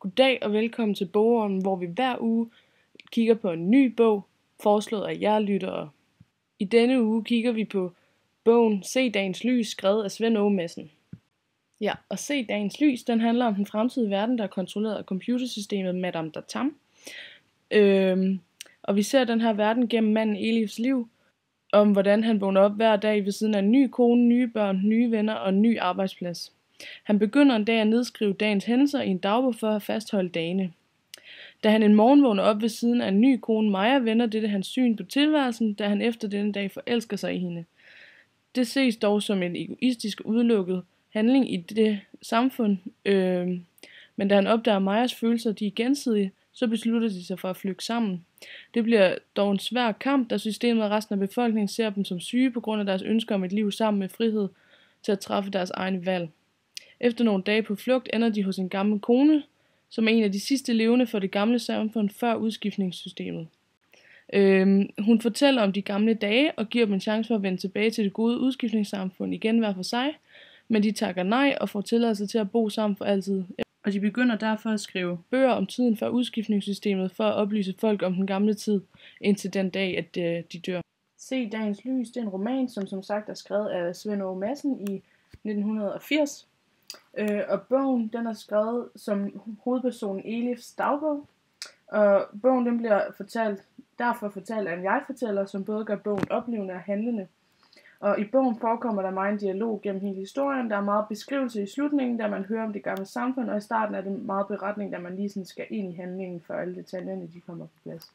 Goddag og velkommen til Bogormen, hvor vi hver uge kigger på en ny bog, foreslået af jer lyttere. I denne uge kigger vi på bogen Se dagens lys, skrevet af Svend Åge Madsen. Ja, og Se dagens lys, den handler om den fremtidige verden, der er kontrolleret af computersystemet Madame Datam. Og vi ser den her verden gennem manden Elifs liv, om hvordan han vågner op hver dag ved siden af en ny kone, nye børn, nye venner og en ny arbejdsplads. Han begynder en dag at nedskrive dagens hændelser i en dagbog for at fastholde dagene. Da han en morgen vågner op ved siden af en ny kone, Maja, vender dette hans syn på tilværelsen, da han efter denne dag forelsker sig i hende. Det ses dog som en egoistisk udelukket handling i det samfund, men da han opdager Majas følelser, de er gensidige, så beslutter de sig for at flygte sammen. Det bliver dog en svær kamp, da systemet og resten af befolkningen ser dem som syge på grund af deres ønsker om et liv sammen med frihed til at træffe deres egne valg. Efter nogle dage på flugt ender de hos en gammel kone, som er en af de sidste levende for det gamle samfund før udskiftningssystemet. Hun fortæller om de gamle dage og giver dem en chance for at vende tilbage til det gode udskiftningssamfund igen hver for sig, men de takker nej og får tilladelse til at bo sammen for altid. Og de begynder derfor at skrive bøger om tiden før udskiftningssystemet for at oplyse folk om den gamle tid, indtil den dag, at de dør. Se dagens lys, det er en roman, som sagt er skrevet af Svend Åge Madsen i 1980. Og bogen, den er skrevet som hovedpersonen Elifs dagbog. Og bogen, den bliver derfor fortalt af en jeg-fortæller, som både gør bogen oplevende og handlende. Og i bogen forekommer der meget en dialog gennem hele historien. Der er meget beskrivelse i slutningen, da man hører om det gamle samfund, og i starten er det meget beretning, da man lige sådan skal ind i handlingen, før alle detaljerne de kommer på plads.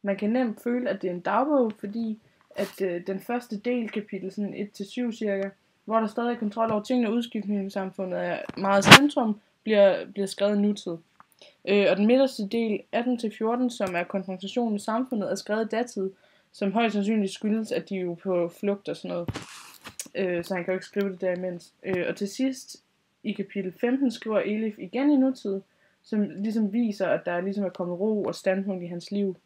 Man kan nemt føle, at det er en dagbog, fordi at den første del, kapitel sådan 1-7 cirka, hvor der stadig er kontrol over tingene, og udskiftningssamfundet er meget centrum, bliver skrevet i nutid. Og den midterste del, 18-14, som er konfrontation med samfundet, er skrevet i datid, som højst sandsynligt skyldes, at de er jo på flugt og sådan noget. Så han kan jo ikke skrive det der imens. Og til sidst, i kapitel 15, skriver Elif igen i nutid, som ligesom viser, at der ligesom er kommet ro og standpunkt i hans liv.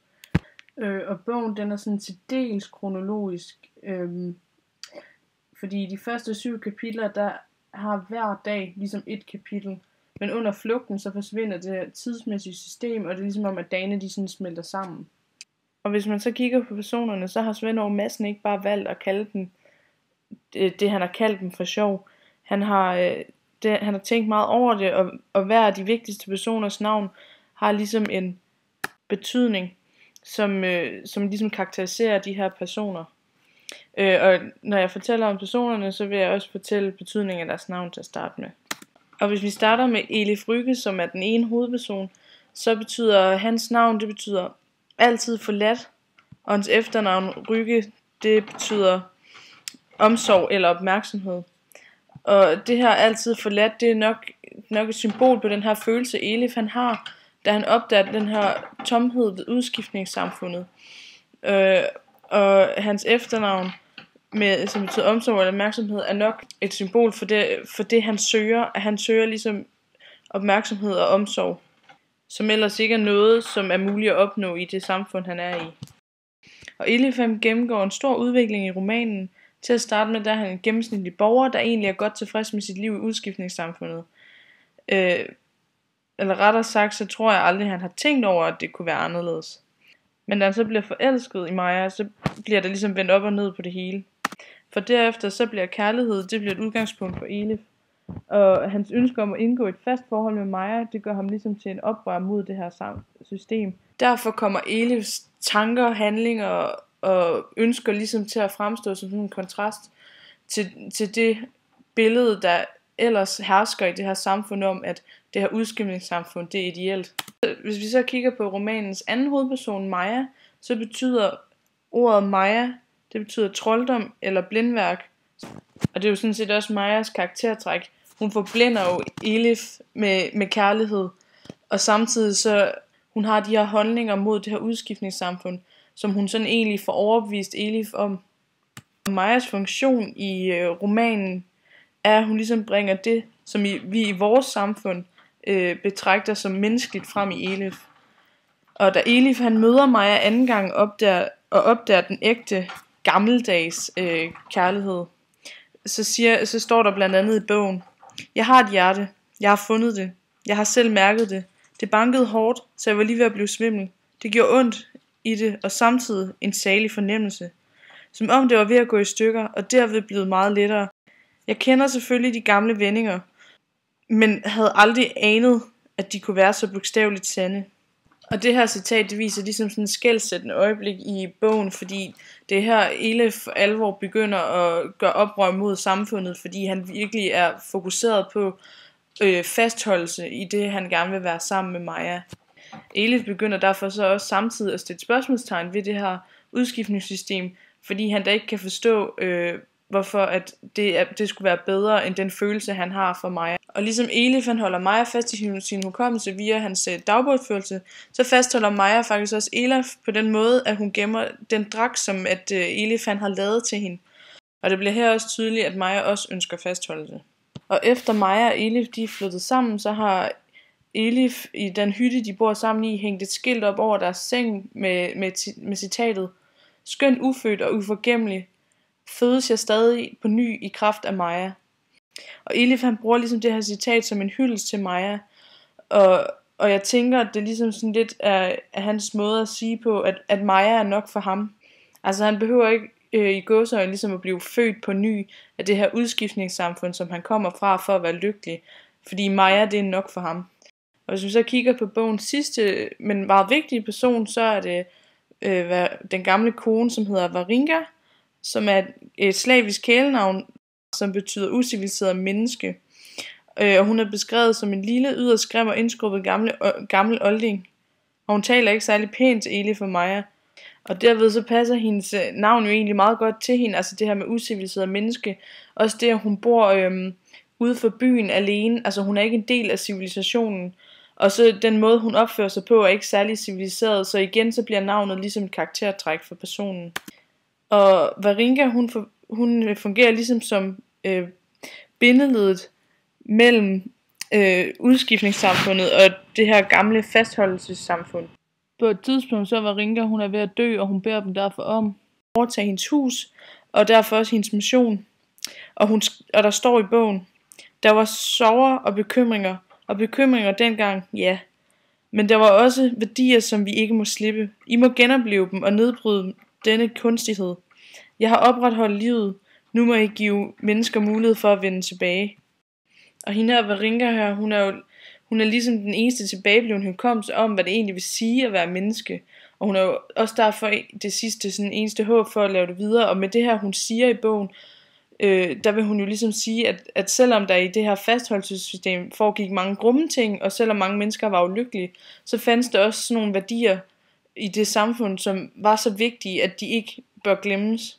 Og bogen, den er sådan til dels kronologisk, fordi i de første 7 kapitler, der har hver dag ligesom et kapitel. Men under flugten, så forsvinder det tidsmæssige system, og det er ligesom om, at dagene de sådan smelter sammen. Og hvis man så kigger på personerne, så har Svend Åge Madsen ikke bare valgt at kalde dem det han har kaldt dem for sjov. Han har tænkt meget over det, og hver af de vigtigste personers navn har ligesom en betydning, som ligesom karakteriserer de her personer. Og når jeg fortæller om personerne, så vil jeg også fortælle betydningen af deres navn til at starte med. Og hvis vi starter med Elif Rygge, som er den ene hovedperson, så betyder hans navn, det betyder altid forladt, og hans efternavn Rygge, det betyder omsorg eller opmærksomhed. Og det her altid forladt, det er nok et symbol på den her følelse Elif han har, da han opdager den her tomhed ved udskiftningssamfundet. Og hans efternavn, som betyder omsorg eller opmærksomhed, er nok et symbol for det han søger. At han søger ligesom opmærksomhed og omsorg, som ellers ikke er noget, som er muligt at opnå i det samfund, han er i. Og Elif gennemgår en stor udvikling i romanen. Til at starte med, der er han en gennemsnitlig borger, der egentlig er godt tilfreds med sit liv i udskiftningssamfundet. Eller rettere sagt, så tror jeg aldrig, han har tænkt over, at det kunne være anderledes. Men da han så bliver forelsket i Maja, så bliver der ligesom vendt op og ned på det hele. For derefter så bliver kærlighed, det bliver et udgangspunkt for Elif. Og hans ønske om at indgå et fast forhold med Maja, det gør ham ligesom til en oprør mod det her system. Derfor kommer Elifs tanker, handlinger og ønsker ligesom til at fremstå som sådan en kontrast til det billede, der ellers hersker i det her samfund om, at det her udskiftningssamfund, det er ideelt. Hvis vi så kigger på romanens anden hovedperson, Maja, så betyder ordet Maja, det betyder trolddom eller blindværk. Og det er jo sådan set også Majas karaktertræk. Hun forblinder jo Elif med kærlighed, og samtidig så hun har de her holdninger mod det her udskiftningssamfund, som hun sådan egentlig får overbevist Elif om. Majas funktion i romanen er, at hun ligesom bringer det, som vi i vores samfund betragter som menneskeligt frem i Elif. Og da Elif han møder Maja anden gang opdager den ægte gammeldags kærlighed, så står der blandt andet i bogen: Jeg har et hjerte, jeg har fundet det, jeg har selv mærket det, Det bankede hårdt, så jeg var lige ved at blive svimmel. Det gjorde ondt i det, og samtidig en salig fornemmelse. Som om det var ved at gå i stykker, og derved blevet meget lettere. Jeg kender selvfølgelig de gamle vendinger, men havde aldrig anet, at de kunne være så bogstaveligt sande. Og det her citat, det viser ligesom sådan et skelsættende øjeblik i bogen, fordi det er her Elif for alvor begynder at gøre oprør mod samfundet, fordi han virkelig er fokuseret på fastholdelse i det, han gerne vil være sammen med Maja. Elif begynder derfor så også samtidig at stille spørgsmålstegn ved det her udskiftningssystem, fordi han da ikke kan forstå, hvorfor at det skulle være bedre end den følelse, han har for Maja. Og ligesom Elif han holder Maja fast i sin hukommelse via hans dagbogførelse, så fastholder Maja faktisk også Elif på den måde, at hun gemmer den dragt, som at Elif han har lavet til hende. Og det bliver her også tydeligt, at Maja også ønsker fastholdelse. Og efter Maja og Elif de er flyttet sammen, så har Elif i den hytte, de bor sammen i, hængt et skilt op over deres seng med citatet: "Skøn ufødt og uforgæmmelig, fødes jeg stadig på ny i kraft af Maja." Og Elif han bruger ligesom det her citat som en hyldest til Maja. Og jeg tænker, at det ligesom sådan lidt er hans måde at sige på, at Maja er nok for ham. Altså han behøver ikke i gåseøjne ligesom at blive født på ny af det her udskiftningssamfund, som han kommer fra for at være lykkelig. Fordi Maja, det er nok for ham. Og hvis vi så kigger på bogens sidste, men meget vigtige person, så er det den gamle kone, som hedder Varinga, som er et slavisk kælenavn, som betyder uciviliseret menneske. Og hun er beskrevet som en lille, yderst grim og indskrubbet gammel olding. Og hun taler ikke særlig pænt til Elif og Maja. Og derved så passer hendes navn jo egentlig meget godt til hende, altså det her med uciviliseret menneske. Også det, at hun bor ude for byen alene, altså hun er ikke en del af civilisationen. Og så den måde, hun opfører sig på, er ikke særlig civiliseret, så igen så bliver navnet ligesom et karaktertræk for personen. Og Varinga, hun fungerer ligesom som bindeledet mellem udskiftningssamfundet og det her gamle fastholdelsessamfund. På et tidspunkt så var Varinga, hun er ved at dø, og hun beder dem derfor om at overtage hendes hus, og derfor også hendes mission. Og der står i bogen: "Der var sorger og bekymringer dengang, ja. Men der var også værdier, som vi ikke må slippe. I må genopleve dem og nedbryde denne kunstighed. Jeg har opretholdt livet. Nu må I give mennesker mulighed for at vende tilbage." Og hende her Varinga her, hun er ligesom den eneste tilbageblevende hukommelse om, hvad det egentlig vil sige at være menneske. Og hun er jo også derfor det sidste, sådan eneste håb for at lave det videre. Og med det her, hun siger i bogen, der vil hun jo ligesom sige, at selvom der i det her fastholdelsessystem foregik mange grumme ting, og selvom mange mennesker var ulykkelige, så fandtes der også sådan nogle værdier i det samfund, som var så vigtige, at de ikke bør glemmes.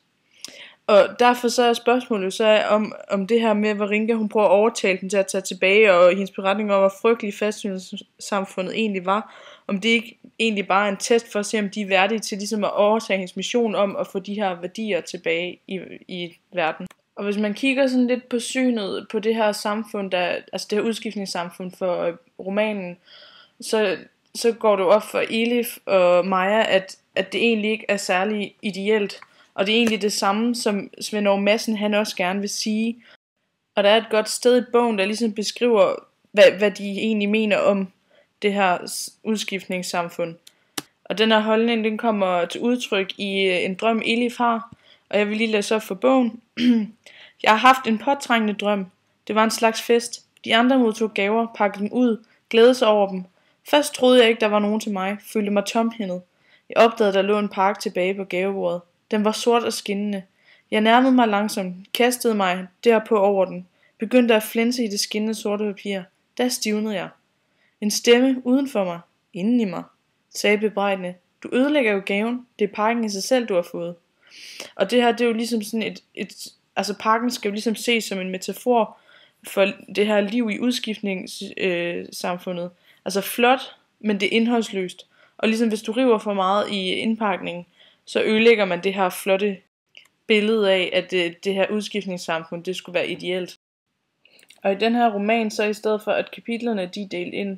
Og derfor så er spørgsmålet så om det her med, at Varinga hun prøver at overtale den til at tage tilbage, og hendes beretning om, hvor frygtelig fastholdelsessamfundet egentlig var, om det ikke egentlig bare er en test for at se, om de er værdige til ligesom at overtage hendes mission om at få de her værdier tilbage i verden. Og hvis man kigger sådan lidt på synet på det her samfund, altså det her udskiftningssamfund for romanen, så går det op for Elif og Maja, at det egentlig ikke er særlig ideelt. Og det er egentlig det samme, som Svend Aage Madsen han også gerne vil sige. Og der er et godt sted i bogen, der ligesom beskriver, hvad de egentlig mener om det her udskiftningssamfund. Og den her holdning, den kommer til udtryk i en drøm, Elif har. Og jeg vil lige læse op for bogen. "Jeg har haft en påtrængende drøm. Det var en slags fest. De andre modtog gaver, pakkede dem ud, glædede sig over dem. Først troede jeg ikke, der var nogen til mig, følte mig tomhændet. Jeg opdagede, der lå en pakke tilbage på gavebordet. Den var sort og skinnende. Jeg nærmede mig langsomt, kastede mig derpå over den, begyndte at flænse i det skinnende sorte papir. Der stivnede jeg. En stemme uden for mig, inden i mig, sagde bebrejdende: Du ødelægger jo gaven, det er pakken i sig selv, du har fået. Og det her, det er jo ligesom sådan altså pakken skal jo ligesom ses som en metafor for det her liv i udskiftningssamfundet. Altså flot, men det er indholdsløst. Og ligesom hvis du river for meget i indpakningen, så ødelægger man det her flotte billede af, at det her udskiftningssamfund, det skulle være ideelt. Og i den her roman, så i stedet for at kapitlerne, de er delt ind,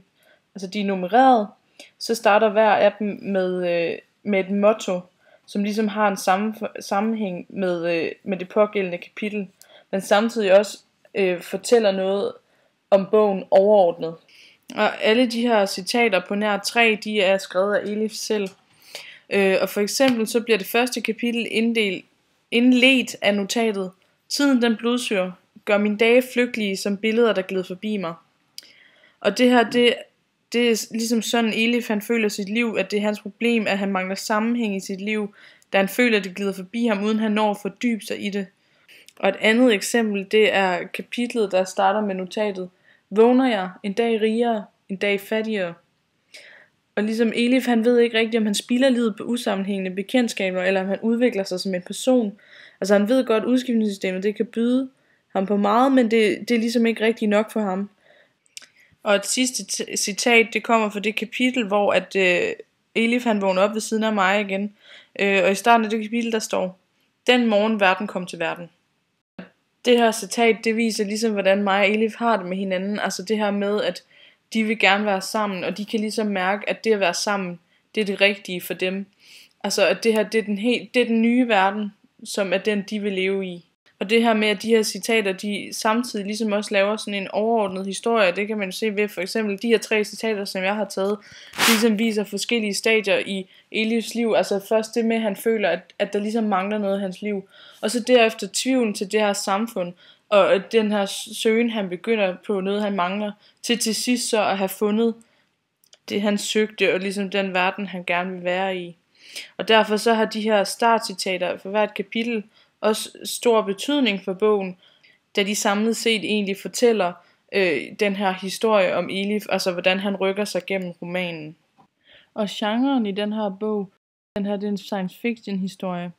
altså de er nummereret, så starter hver af dem med et motto, som ligesom har en sammenhæng med det pågældende kapitel, men samtidig også fortæller noget om bogen overordnet. Og alle de her citater på nær 3, de er skrevet af Elif selv. Og for eksempel så bliver det første kapitel indledt af notatet: Tiden den blodsyrer, gør mine dage flygtige som billeder, der glider forbi mig. Og det her, det er ligesom sådan Elif han føler sit liv, at det er hans problem, at han mangler sammenhæng i sit liv, da han føler, at det glider forbi ham, uden han når at fordybe sig i det. Og et andet eksempel, det er kapitlet, der starter med notatet: Vågner jeg, en dag rigere, en dag fattigere. Og ligesom Elif, han ved ikke rigtigt, om han spilder livet på usammenhængende bekendtskaber, eller om han udvikler sig som en person. Altså han ved godt, at udskiftningssystemet det kan byde ham på meget, men det er ligesom ikke rigtig nok for ham. Og et sidste citat, det kommer fra det kapitel, hvor at Elif han vågner op ved siden af mig igen. Og i starten af det kapitel, der står: Den morgen verden kom til verden. Det her citat, det viser ligesom, hvordan mig og Elif har det med hinanden. Altså det her med, at de vil gerne være sammen, og de kan ligesom mærke, at det at være sammen, det er det rigtige for dem. Altså at det her, det er den nye verden, som er den, de vil leve i. Og det her med, at de her citater, de samtidig ligesom også laver sådan en overordnet historie, det kan man se ved for eksempel de her 3 citater, som jeg har taget, de ligesom viser forskellige stadier i Elifs liv. Altså først det med, at han føler, at der ligesom mangler noget i hans liv, og så derefter tvivlen til det her samfund, og den her søgen, han begynder på noget, han mangler, til sidst så at have fundet det, han søgte, og ligesom den verden, han gerne vil være i. Og derfor så har de her startcitater for hvert kapitel også stor betydning for bogen, da de samlet set egentlig fortæller den her historie om Elif, altså hvordan han rykker sig gennem romanen. Og genren i den her bog, det er en science fiction historie.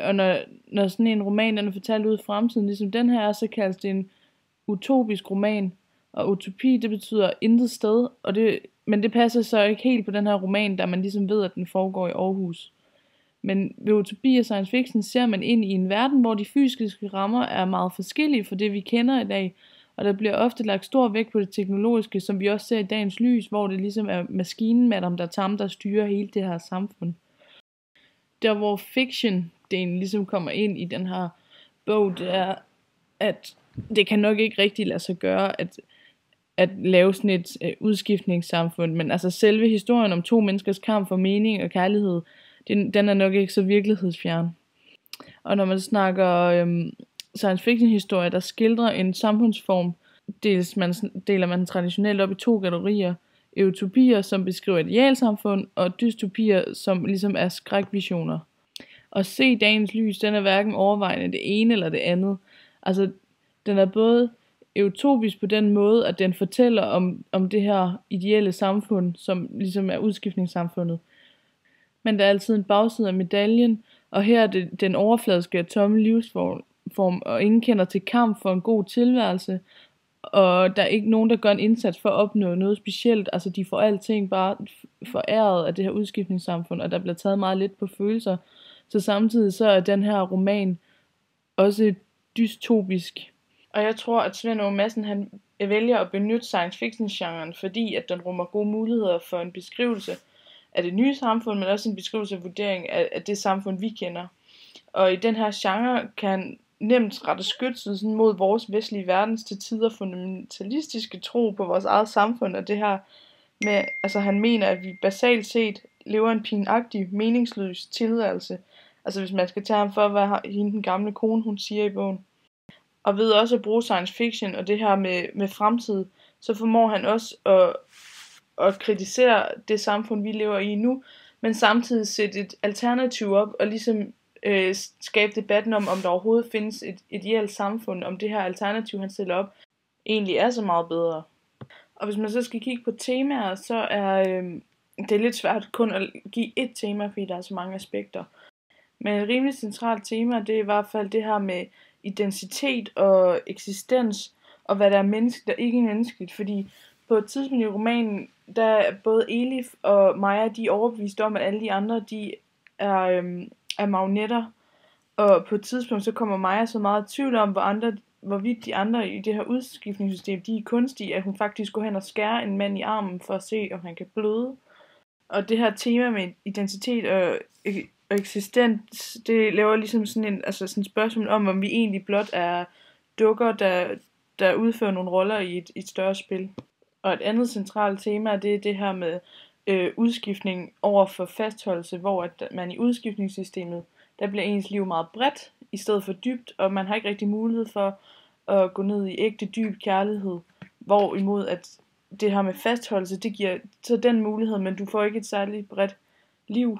Og når sådan en roman den er fortalt ud i fremtiden, ligesom den her er, så kaldes det en utopisk roman. Og utopi, det betyder intet sted, men det passer så ikke helt på den her roman, da man ligesom ved, at den foregår i Aarhus. Men ved utopi og science fiction ser man ind i en verden, hvor de fysiske rammer er meget forskellige fra det, vi kender i dag. Og der bliver ofte lagt stor vægt på det teknologiske, som vi også ser i dagens lys, hvor det ligesom er maskinen Madame Datam, der styrer hele det her samfund. Der hvor fiction-delen ligesom kommer ind i den her bog, det er, at det kan nok ikke rigtig lade sig gøre, at lave sådan et udskiftningssamfund. Men altså selve historien om 2 menneskers kamp for mening og kærlighed, den er nok ikke så virkelighedsfjern. Og når man snakker science fiction historie, der skildrer en samfundsform, deler man traditionelt op i 2 kategorier: utopier, som beskriver et idealsamfund, og dystopier, som ligesom er skrækvisioner. Og se dagens lys, den er hverken overvejende det ene eller det andet. Altså den er både utopisk på den måde, at den fortæller om det her ideelle samfund, som ligesom er udskiftningssamfundet. Men der er altid en bagside af medaljen, og her er det den overfladiske og tomme livsform, og ingen kender til kamp for en god tilværelse, og der er ikke nogen, der gør en indsats for at opnå noget specielt. Altså de får alting bare foræret af det her udskiftningssamfund, og der bliver taget meget lidt på følelser. Så samtidig så er den her roman også dystopisk. Og jeg tror, at Svend Åge Madsen han vælger at benytte science fiction-genren, fordi at den rummer gode muligheder for en beskrivelse af det nye samfund, men også en beskrivelse af vurdering af det samfund, vi kender. Og i den her genre kan nemt rette skytset mod vores vestlige verdens til tider fundamentalistiske tro på vores eget samfund, og det her med, altså han mener, at vi basalt set lever en pinagtig, meningsløs tilværelse. Altså hvis man skal tage ham for, hvad hende den gamle kone, hun siger i bogen. Og ved også at bruge science fiction og det her med fremtid, så formår han også at kritisere det samfund, vi lever i nu, men samtidig sætte et alternativ op og ligesom skabe debatten om der overhovedet findes et ideelt samfund, om det her alternativ, han stiller op, egentlig er så meget bedre. Og hvis man så skal kigge på temaer, så er det lidt svært kun at give et tema, fordi der er så mange aspekter. Men et rimelig centralt tema, det er i hvert fald det her med identitet og eksistens, og hvad der er menneskeligt og ikke menneskeligt, fordi på et tidspunkt i romanen, der både Elif og Maja, de er overbevist om, at alle de andre, de er magnetter, og på et tidspunkt, så kommer Maja så meget i tvivl om, hvorvidt de andre i det her udskiftningssystem, de er kunstige, at hun faktisk går hen og skærer en mand i armen, for at se, om han kan bløde. Og det her tema med identitet og eksistens, det laver ligesom sådan et spørgsmål om vi egentlig blot er dukker, der udfører nogle roller i et større spil. Og et andet centralt tema, det er det her med udskiftning over for fastholdelse, hvor at man i udskiftningssystemet, der bliver ens liv meget bredt, i stedet for dybt, og man har ikke rigtig mulighed for at gå ned i ægte dyb kærlighed, hvorimod at det her med fastholdelse, det giver så den mulighed, men du får ikke et særligt bredt liv,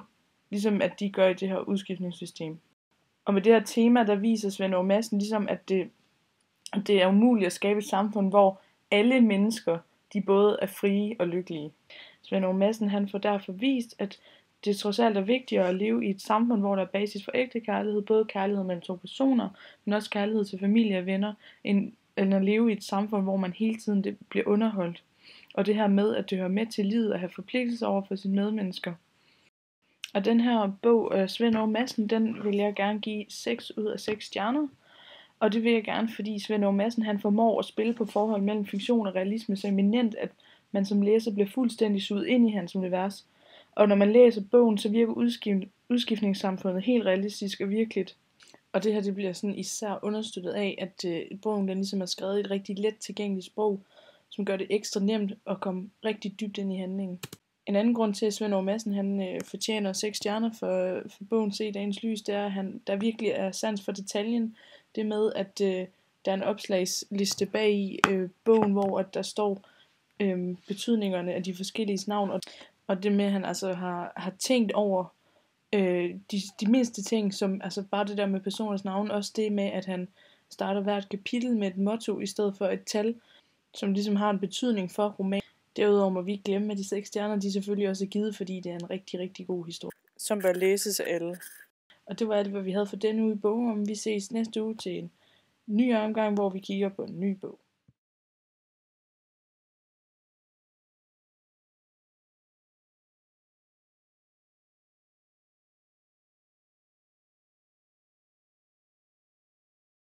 ligesom at de gør i det her udskiftningssystem. Og med det her tema, der viser Svend Aage Madsen ligesom, at det er umuligt at skabe et samfund, hvor alle mennesker, de både er frie og lykkelige. Svend Aage Madsen, han får derfor vist, at det trods alt er vigtigere at leve i et samfund, hvor der er basis for ægte kærlighed, både kærlighed mellem to personer, men også kærlighed til familie og venner, end at leve i et samfund, hvor man hele tiden bliver underholdt. Og det her med, at det hører med til livet at have forpligtelser over for sine medmennesker. Og den her bog af Svend Aage Madsen, den vil jeg gerne give 6 ud af 6 stjerner. Og det vil jeg gerne, fordi Svend Aage Madsen, han formår at spille på forhold mellem fiktion og realisme så eminent, at man som læser bliver fuldstændig suget ind i hans univers. Og når man læser bogen, så virker udskiftningssamfundet helt realistisk og virkeligt. Og det her, det bliver sådan især understøttet af, at bogen den ligesom er skrevet i et rigtig let tilgængeligt sprog, som gør det ekstra nemt at komme rigtig dybt ind i handlingen. En anden grund til, at Svend Aage Madsen han fortjener 6 stjerner for bogen Se dagens lys, det er, at der virkelig er sans for detaljen. Det med, at der er en opslagsliste bag i bogen, hvor at der står betydningerne af de forskellige navn, og det med, at han altså har tænkt over de mindste ting, som altså bare det der med personers navn, også det med, at han starter hvert kapitel med et motto, i stedet for et tal, som ligesom har en betydning for romanen. Derudover må vi ikke glemme, at de 6 stjerner, de selvfølgelig også er givet, fordi det er en rigtig, rigtig god historie, som bør læses af alle. Og det var alt, hvad vi havde for denne uge i bogen, og vi ses næste uge til en ny omgang, hvor vi kigger på en ny bog.